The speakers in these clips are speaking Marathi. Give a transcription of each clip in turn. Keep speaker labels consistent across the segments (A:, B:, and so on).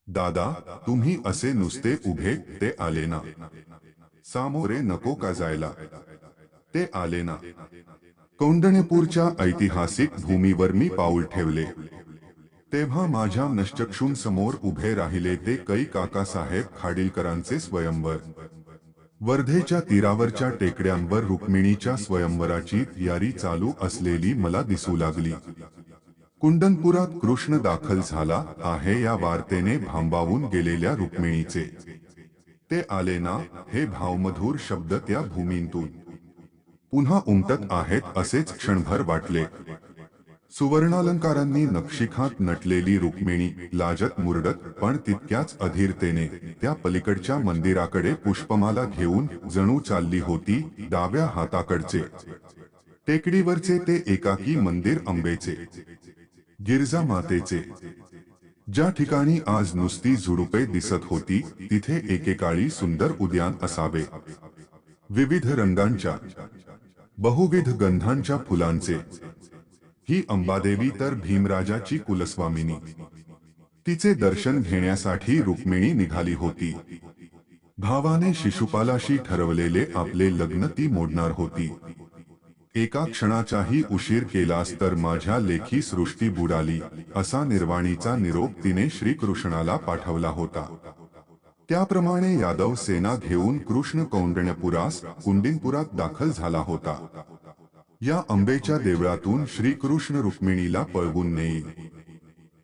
A: दादा, तुम्ही असे नुसते उभे ते आले ना. सामोरे नको का जायला? ते आले ना. कौंडण्यपूरच्या ऐतिहासिक भूमीवर मी पाऊल ठेवले तेव्हा माझ्या नश्चक्षुंसमोर उभे राहिले ते कै काकासाहेब खाडीलकरांचे स्वयंवर. वर्धेच्या तीरावरच्या टेकड्यांवर रुक्मिणीच्या स्वयंवराची तयारी चालू असलेली मला दिसू लागली. कुंडनपुरात कृष्ण दाखल झाला आहे या वार्तेने भांबावून गेलेल्या रुक्मिणीचे ते आले ना हे भावमधुर शब्द त्या भूमीतून पुन्हा उमटत आहेत असेच क्षणभर वाटले. सुवर्णालंकारांनी नक्षीखात नटलेली रुक्मिणी लाजत मुरडत पण तितक्याच अधीरतेने त्या पलीकडच्या मंदिराकडे पुष्पमाला घेऊन जणू चालली होती. डाव्या हाताकडचे टेकडीवरचे ते एकाकी मंदिर अंबेचे, गिरजा मातेचे, ज्या ठिकाणी आज नुसती झुडुपे दिसत होती तिथे एकेकाळी सुंदर उद्यान असावे. विविध रंगांच्या बहुविध गंधांच्या फुलांचे. ही अंबादेवी तर भीमराजाची कुलस्वामिनी. तिचे दर्शन घेण्यासाठी रुक्मिणी निघाली होती. भावाने शिशुपालाशी ठरवलेले आपले लग्न ती मोडणार होती. एका क्षणाचाही उशीर केलास तर माझ्या लेखी सृष्टी बुडाली असा निर्वाणीचा निरोप तिने श्रीकृष्णाला पाठवला होता. त्याप्रमाणे यादव सेना घेऊन कृष्ण कौंडण्यपुरास कुंडिनपुरात दाखल झाला होता. या अंबेच्या देवळातून श्रीकृष्ण रुक्मिणीला पळवून नेईल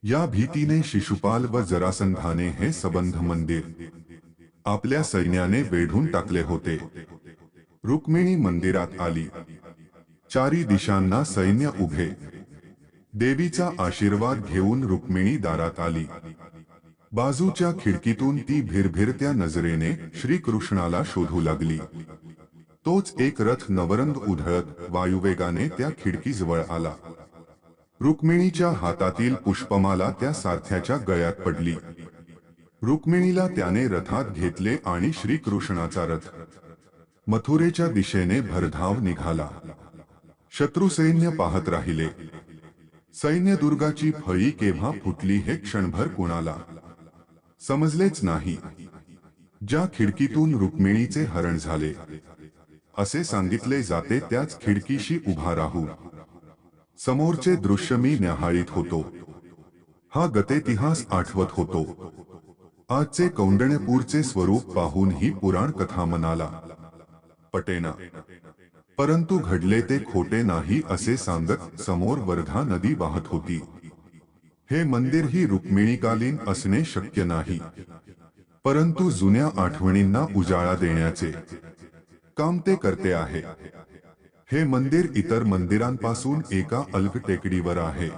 A: या भीतीने शिशुपाल व जरासंधाने हे सबंध मंदिर आपल्या सैन्याने वेढून टाकले होते. रुक्मिणी मंदिरात आली. चारी दिशांना सैन्य उभे. देवीचा आशीर्वाद घेऊन रुक्मिणी दारात आली. बाजूच्या खिडकीतून ती भिरभिरत्या नजरेने श्रीकृष्णाला शोधू लागली. तोच एक रथ नवरंग उधळत वायुवेगाने त्या खिडकीजवळ आला. रुक्मिणीच्या हातातील पुष्पमाला त्या सारथ्याच्या गळ्यात पडली. रुक्मिणीला त्याने रथात घेतले आणि श्रीकृष्णाचा रथ मथुरेच्या दिशेने भरधाव निघाला. शत्रुसैन्य पाहत राहिले. सैन्यदुर्गाची फळी केव्हा फुटली हे क्षणभर कुणाला समजलेच नाही. ज्या खिडकीतून रुक्मिणीचे हरण झाले असे सांगितले जाते त्याच खिडकीशी उभा राहून समोरचे दृश्य मी न्याहाळीत होतो. हा गतेतिहास आठवत होतो. आजचे कौंडण्यपूरचे स्वरूप पाहून ही पुराण कथा मनाला पटेना. परंतु घडले ते खोटे नाही असे सांगत समोर वर्धा नदी वाहत होती. हे मंदिर ही रुक्मिणीकालीन असणे शक्य नाही. परंतु जुन्या आठवणींना उजाळा देण्याचे काम ते करते आहे. हे मंदिर इतर मंदिरांपासून एका अल्प टेकडीवर आहे.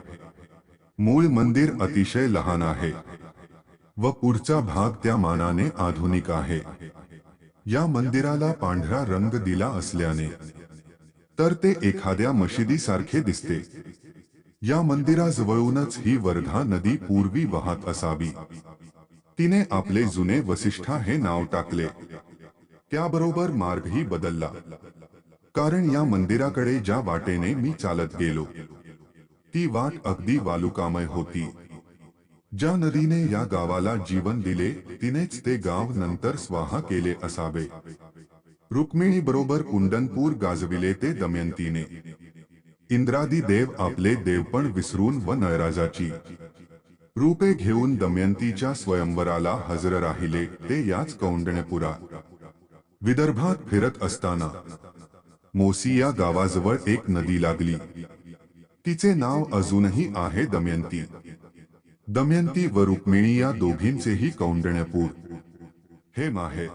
A: मूळ मंदिर अतिशय लहान आहे व पुढचा भाग त्या मानाने आधुनिक आहे. या मंदिराला पांढरा रंग दिला असल्याने तर ते एखाद्या मशिदीसारखे दिसते. या मंदिराजवळूनच ही वर्धा नदी पूर्वी वाहत असावी. तिने आपले जुने वसिष्ठा हे नाव टाकले. त्याबरोबर मार्गही बदलला. कारण या मंदिराकडे ज्या वाटेने मी चालत गेलो ती वाट अगदी वालुकामय होती. ज्या नदीने या गावाला जीवन दिले तिनेच ते गाव नंतर स्वाहा केले असावे. रुक्मिणी बरोबर कुंडनपूर गाजविले ते दमयंतीने. इंद्रादी देव आपले देवपण विसरून व नळराजाची रूपे घेऊन दमयंतीच्या स्वयंवराला हजर राहिले ते याच कौंडण्यपुरात. विदर्भात फिरत असताना मोसी या गावाजवळ एक नदी लागली. तिचे नाव अजूनही आहे दमयंती. दमयंती व रुक्मिणी या दोघींचेही कौंडण्यपूर हे माहेर.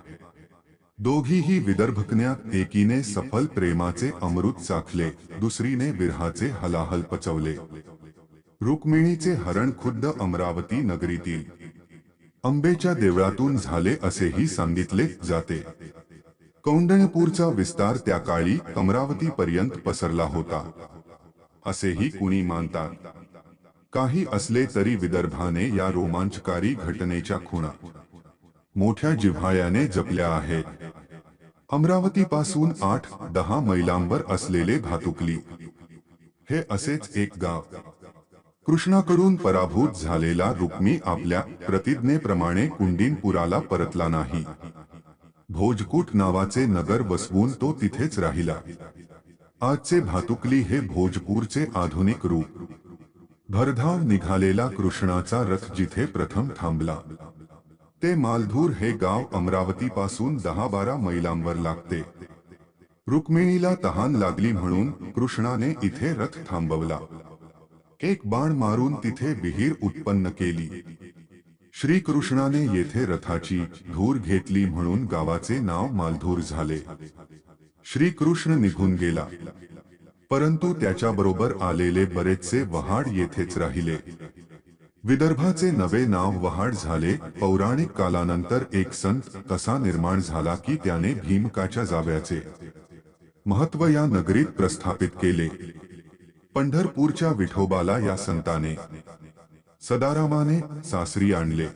A: दोघीही विदर्भकन्यात एकीने सफल प्रेमाचे अमृत चाखले, दुसरीने विरहाचे हलाहल पचवले. रुक्मिणीचे हरण खुद्द अमरावती नगरीतील अंबेच्या देवळातून झाले असेही सांगितले जाते. कौंडण्यपूरचा विस्तार त्या काळी अमरावतीपर्यंत पसरला होता असेही कुणी मानतात. काही असले तरी विदर्भाने या रोमांचकारी घटनेच्या खुणा मोठ्या जिव्हाळ्याने जपल्या आहेत. अमरावतीपासून 8-10 मैलांवर असलेले भातुकली हे असेच एक गाव. कृष्णाकडून पराभूत झालेला रुक्मी आपल्या प्रतिज्ञेप्रमाणे कुंडीनपुराला परतला नाही. भोजकूट नावाचे नगर बसवून तो तिथेच राहिला. आजचे भातुकली हे भोजपूरचे आधुनिक रूप. भरधाव निघालेला कृष्णाचा रथ जिथे प्रथम थांबला ते मालधूर हे गाव अमरावतीपासून 10-12 मैलांवर लागते. रुक्मिणीला तहान लागली म्हणून कृष्णाने इथे रथ थांबवला. एक बाण मारून तिथे विहीर उत्पन्न केली. श्रीकृष्णाने येथे रथाची धूर घेतली म्हणून गावाचे नाव मालधूर झाले. श्रीकृष्ण निघून गेला, परंतु त्याच्याबरोबर आलेले बरेचसे वहाड येथेच राहिले. विदर्भाचे नवे नाव वहाड झाले. पौराणिक कालानंतर एक संत कसा निर्माण झाला की त्याने भीमकाच्या जाव्याचे महत्त्व या नगरीत प्रस्थापित केले. पंढरपूरच्या विठोबाला या संताने सदारामाने सासरी आणले.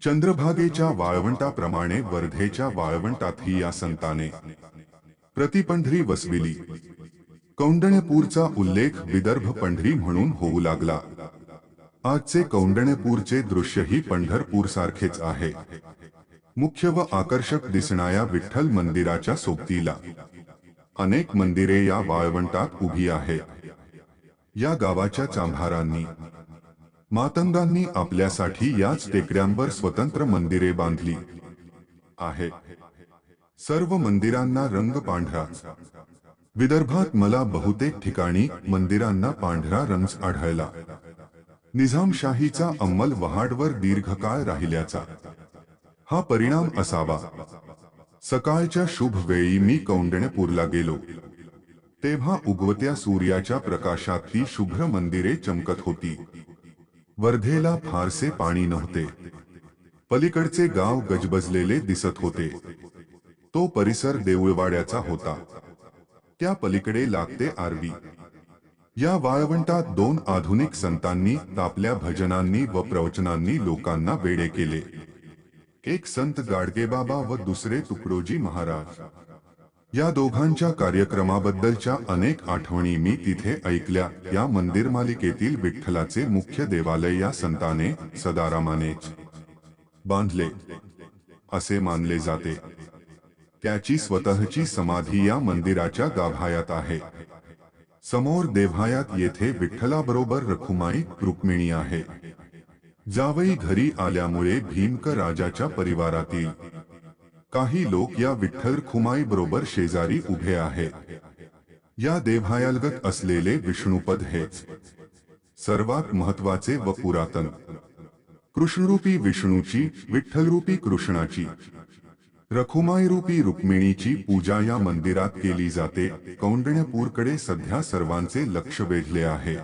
A: चंद्रभागेच्या वाळवंटाप्रमाणे वर्धेच्या वाळवंटातही या संताने प्रतिपंढरी वसविली. कौंडण्यपूरचा उल्लेख विदर्भ पंढरी म्हणून होऊ लागला. आजचे कौंडण्यपूरचे दृश्यही पंढरपूरसारखेच आहे. मुख्य व आकर्षक दिसणाऱ्या विठ्ठल मंदिराच्या सोबतीला अनेक मंदिरे या वाळवंटात उभी आहेत. या गावाच्या चांभारांनी मातंगांनी आपल्यासाठी याच टेकड्यांवर स्वतंत्र मंदिरे बांधली आहेत. सर्व मंदिरांना रंग पांढराच. विदर्भात मला बहुतेक ठिकाणी मंदिरांना पांढरा रंग आढळला. निजामशाहीचा अंमल वहाडवर दीर्घकाळ राहिल्याचा हा परिणाम असावा. सकाळच्या शुभ वेळी मी कौंडण्यपूरला गेलो, तेव्हा उगवत्या सूर्याच्या प्रकाशात ती शुभ्र मंदिरे चमकत होती. वर्धेला फारसे पाणी नव्हते. पलीकडचे गाव गजबजलेले दिसत होते. तो परिसर देऊळवाड्याचा होता. त्या पलीकडे लागते आरवी. या वाळवंटात 2 आधुनिक संतांनी आपल्या भजनांनी व प्रवचनांनी लोकांना वेडे केले. एक संत गाडगेबाबा व दुसरे तुकडोजी महाराज. या दोघांच्या कार्यक्रमाबद्दलच्या अनेक आठवणी मी तिथे ऐकल्या. या मंदिर मालिकेतील विठ्ठलाचे मुख्य देवालय या संताने सदारामानेच बांधले असे मानले जाते. त्याची स्वतःची समाधी या मंदिराच्या गाभायात आहे. समोर देव्हायात येथे विठ्ठलाबरोबर रखुमाई रुक्मिणी आहे. जावई घरी आल्यामुळे भीमक राजाच्या परिवारातील काही लोक या विठ्ठल रुक्माई बरोबर शेजारी उभे आहेत. या देव्हायालगत असलेले विष्णुपद हेच सर्वात महत्वाचे व पुरातन. कृष्णरूपी विष्णूची, विठ्ठलरूपी कृष्णाची, रखुमाईरूपी रुक्मिणीची पूजा या मंदिरात केली जाते. कौंडण्यपूरकडे सध्या सर्वांचे लक्ष वेधले आहे.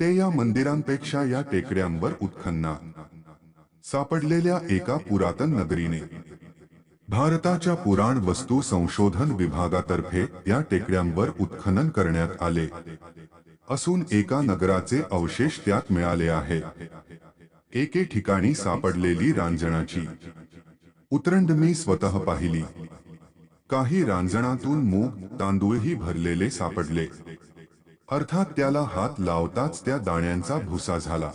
A: ते या मंदिरांपेक्षा या टेकड्यांवर उत्खनना सापडलेल्या एका पुरातन नगरीने. भारताच्या पुराण वस्तू संशोधन विभागातर्फे या टेकड्यांवर उत्खनन करण्यात आले असून एका नगराचे अवशेष त्यात मिळाले आहेत. एके ठिकाणी सापडलेली रांजणाची उतरंड मी स्वतः पाहिली. काही रांजणातून मूग तांदूळही भरलेले सापडले. अर्थात त्याला हात लावताच त्या दाण्यांचा भुसा झाला.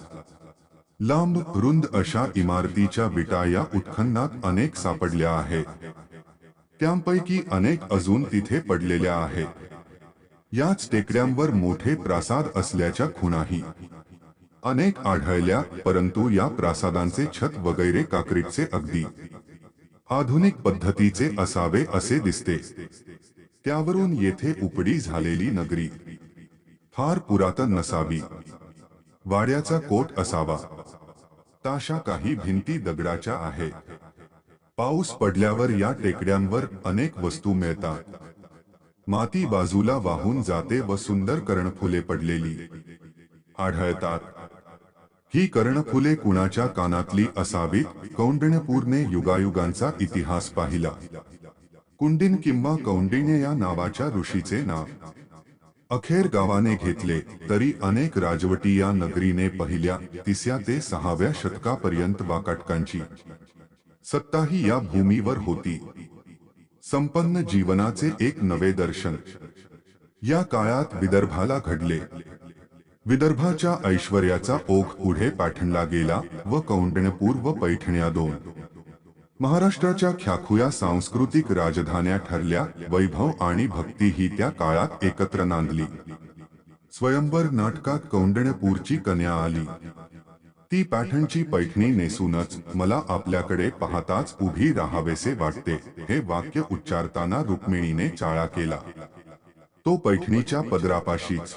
A: लांब रुंद अशा इमारतीच्या विटा या उत्खननात अनेक सापडल्या आहेत. त्यांपैकी अनेक अजून तिथे पडलेल्या आहेत. याच टेकड्यांवर मोठे प्रासाद असल्याच्या खुणाही अनेक आढळल्या, परंतु या प्रासादांचे छत वगैरे काँक्रीटचे अगदी आधुनिक पद्धतीचे असावे असे दिसते. त्यावरून येथे उपडी झालेली नगरी फार पुरातन नसावी. वाड्याचा कोट असावा. ताशा काही भिंती दगडाच्या आहेत. पाऊस पडल्यावर या टेकड्यांवर अनेक वस्तू मिळतात. माती बाजूला वाहून जाते व सुंदर कर्णफुले पडलेली आढळतात. ही कर्णफुले कुणाच्या कानातली असावीत. कौंडण्यपूरने युगायुगांचा इतिहास पाहिला. कुंडिन किंवा कौंडिण्य या नावाच्या ऋषीचे नाव अखेर गावाने घेतले, तरी अनेक राजवटी या नगरीने पहिल्या 3 ते 6व्या शतकापर्यंत वाकाटकांची सत्ताही या भूमीवर होती. संपन्न जीवनाचे एक नवे दर्शन या काळात विदर्भाला घडले. विदर्भाच्या ऐश्वर्याचा ओघ पुढे पाठणला गेला व कौंडण्यपूर व पैठण्या दोन महाराष्ट्राच्या ख्याखुया सांस्कृतिक राजधान्या ठरल्या. वैभव आणि भक्ती ही त्या काळात एकत्र नांदली. स्वयंवर नाटकात कौंडण्यपूरची कन्या आली. ती पॅठणची पैठणी नेसूनच मला आपल्याकडे पाहताच उभी राहावेसे वाटते, हे वाक्य उच्चारताना रुक्मिणीने चाळा केला. तो पैठणीच्या पदरापाशीच.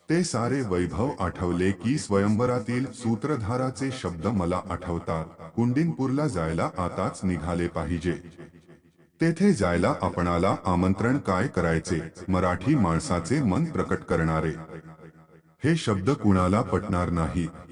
A: ते सारे वैभव आठवले की स्वयंवरातील सूत्रधाराचे शब्द मला आठवतात. कुंडिनपूरला जायला आताच निघाले पाहिजे. तेथे जायला आपणाला आमंत्रण काय करायचे? मराठी माणसाचे मन प्रकट करणारे. हे शब्द कुणाला पटणार नाहीत.